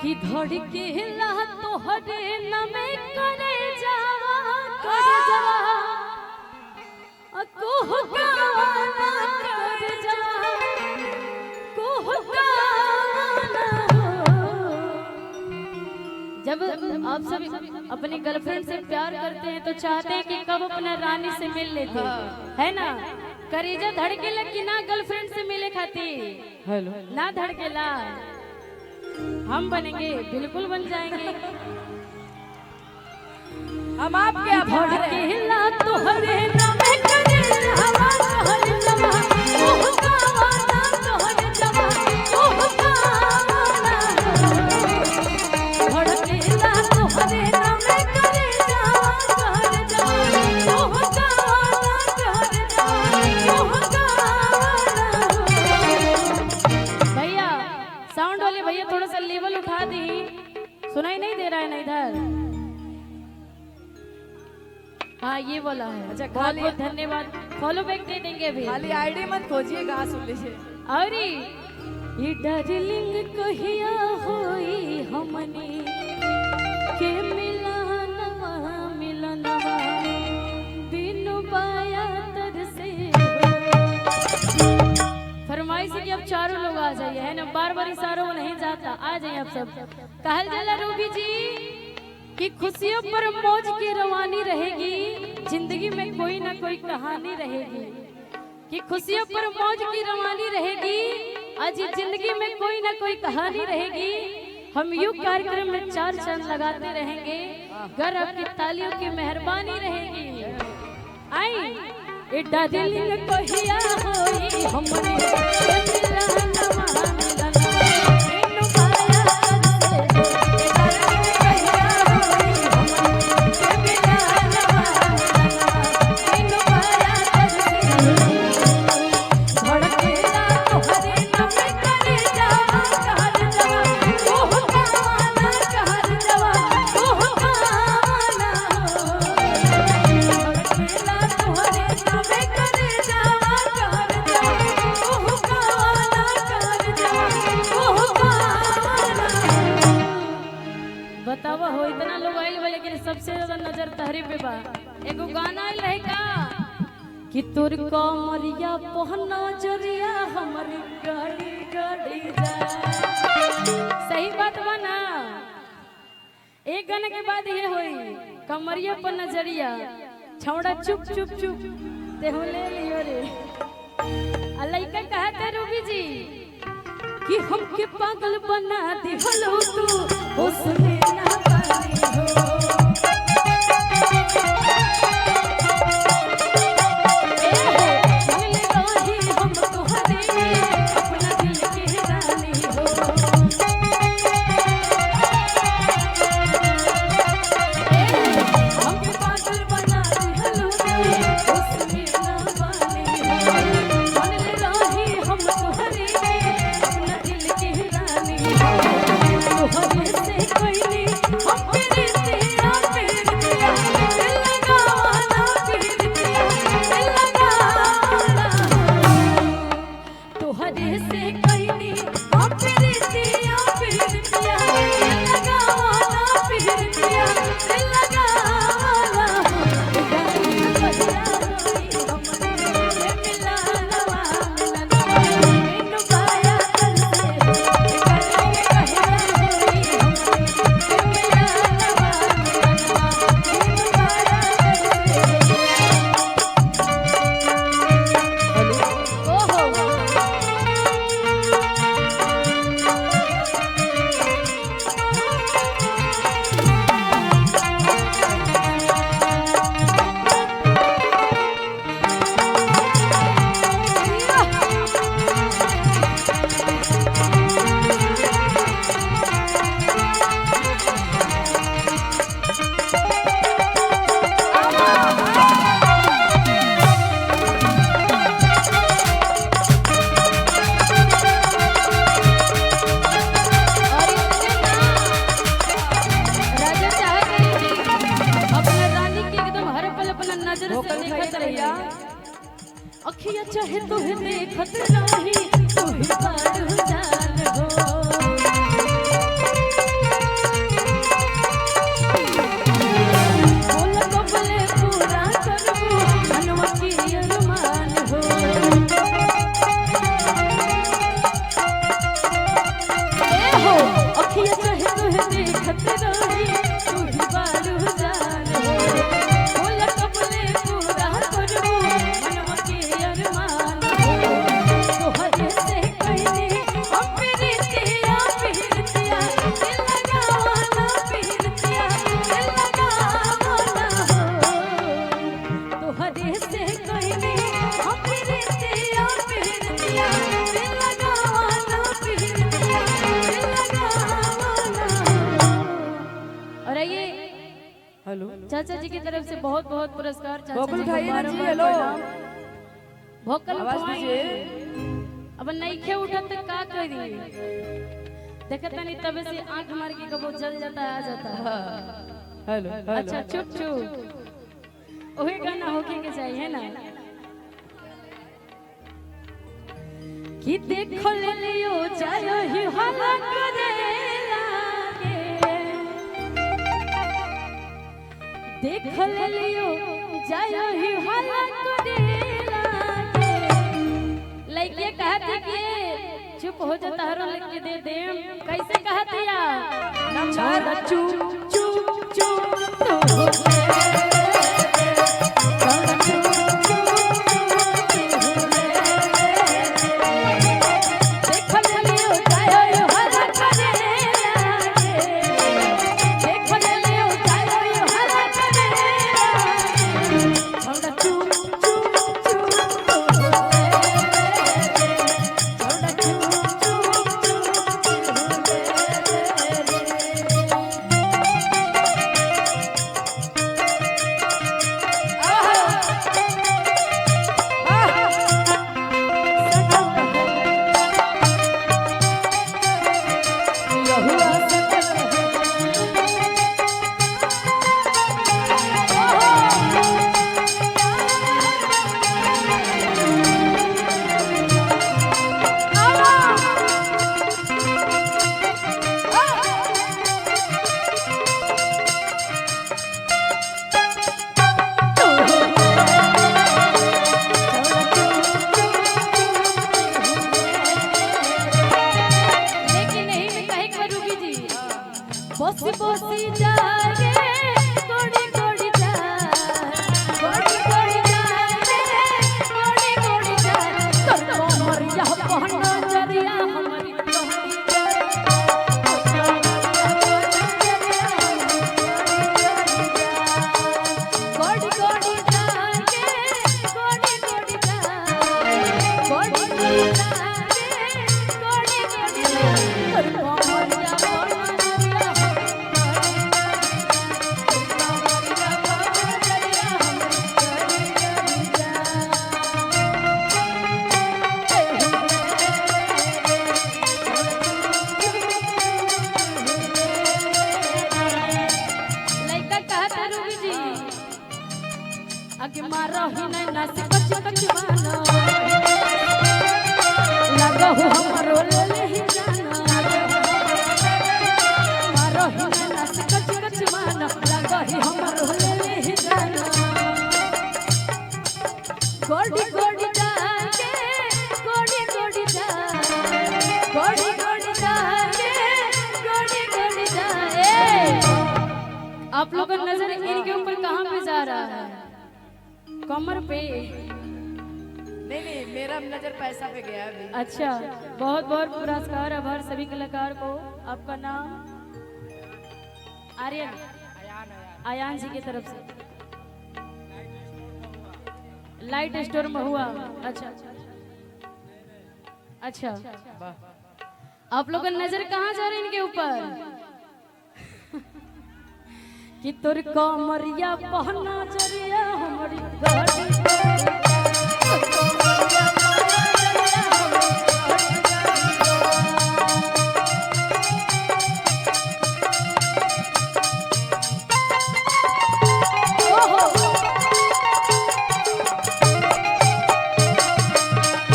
कि धड़के हिला तोहरे नमे करे जावा कुहकाना कर जावा कुहकाना जब आप सब अपनी गर्लफ्रेंड से प्यार करते हैं तो चाहते हैं कि कब अपने रानी से मिल लेते है ना। करेजा धड़के लगी ना गर्लफ्रेंड से मिले खाती हेलो ना धड़केला हम बनेंगे बिल्कुल बन जाएंगे। हम आपके आभार हैं। धड़केला तोहरे नामे करे जावा तोहरे जवा कुहकाना तोहरे जवा कुहकाना धड़केला तोहरे नामे करे जावा तोहरे जवा कुहकाना तोहरे जवा कुहकाना। भैया साउंड वाले भैया थोड़ा सा लेवल उठा दी, सुनाई नहीं दे रहा है ना इधर। हाँ ये बोला है। अच्छा बहुत बहुत धन्यवाद, फॉलो बैक दे देंगे अभी। खाली आईडी मत खोजिए, गा सुन लीजिए। और ये डार्लिंग कहिया होई हमनी के मिलनवा मिलनवा बिनु बाया तरसे। फरमाइश है कि अब चारों लोग आ जाइए, है ना, बार बार इशारों में नहीं जाता, आ जाइए आप सब। कहल जाला रूबी जी कि खुशियों पर मौज की रवानी रहेगी, जिंदगी में कोई ना कोई कहानी रहेगी। कि खुशियों पर मौज की रवानी रहेगी, आज जिंदगी में कोई ना कोई कहानी रहेगी। हम यूं कार्यक्रम में चार चांद लगाते रहेंगे, घर आपकी तालियों की मेहरबानी रहेगी। आई ए डार्लिंग कहिया होई हमने मिलनवा मिलनवा बिनु बाया बतावा हो इतना लोग आइल बा, लेकिन सबसे ज्यादा नजर तहरी पे बा। एगो गाना आइल रहे का कि तोर कमरिया पहना जरिया हमर गाड़ी गाड़ी जा। सही बात बा ना। एक गाने के बाद ये होई कमरिया पर नजरिया छौड़ा चुप चुप चुप ते हो ले लियो रे। लइका कहते रूबी जी कि हमके पागल बना दे हलो तू ओ सुने ना पानी हो। ए हो मिले रही हम तोहरे अपना दिल के रानी हो। ए हमके पागल बना दे हलो तू ओ सुने ना पानी हो। मिले रही हम तोहरे अपना दिल के रानी हो। तोहरे से कोई नहीं हम तेरे तेरा प्यार दिया दिल लगाना प्यार दिया दिल लगाना। तोहरे से कोई नहीं हम तेरे तेरा प्यार दिया दिल लगाना प्यार दिया दिल लगाना। मिलनवा मिलनवा बिनु बाया तरसे अखिया चाहे तुहे देखत नाही तुहे बारू जान हो। रही तू ही बारू जान हो बोल कबले पूरा करबो मनवा के अरमान हो तोहरे से कहने हम प्रीतिया प्रीतिया दिल लगावाना प्रीतिया दिल लगावाना हो तोहरे से कहने हम प्रीतिया प्रीतिया दिल लगावाना प्रीतिया दिल लगावाना हो। और ये हेलो चाचा जी की तरफ से बहुत बहुत पुरस्कार चाचा वोकल जी को उठाइए ना जी, बारंबार हेलो। प्रणाम। वोकल आवाज उठवाइए दीजिए। अब नईखे उठत तो का करी देखत नहीं तबे से आंख मार के कबो जल जाता है आ जाता है हेलो हेलो अच्छा चुप चुप वही गाना होके के चाहिए ना कि देखो ले लियो जायो ही हला करे लागे देखो ले लियो जायो ही हला करे लागे लइके कहते कि चुप हो जा तारो लिख के दे दे कैसे कहते यार नंबर चुप चुप चुप तो हो बोसी बोसी जागे गोड़ी गोड़ी जा गोड़ी गोड़ी जागे गोड़ी गोड़ी जा तो मोरिया पहना जरिया हमारी गोड़ी गोड़ी जागे गोड़ी गोड़ी जा गोड़ी गोड़ी जागे गोड़ी गोड़ी जा तो मोरिया आगे मारो ही नहीं नाच कच कच मानो लगो हमरो ले ही जानो मारो ही नहीं नाच कच कच मानो लगो ही हमरो ले ही जानो गोड़ी गोड़ी जाके गोड़ी गोड़ी जा गोड़ी गोड़ी जाके गोड़ी गोड़ी जा आप लोगों का नजर इनके ऊपर कहाँ पे जा रहा है कमर पे नहीं मेरा नजर पैसा पे गया अभी। अच्छा बहुत बहुत पुरस्कार आभार सभी कलाकार को आपका नाम आर्यन आयान जी की तरफ से लाइट स्टोर में हुआ अच्छा अच्छा आप लोग का नजर कहाँ जा रहे हैं इनके ऊपर कि तोर कमरिया पहना जरिया हमारी गाड़ी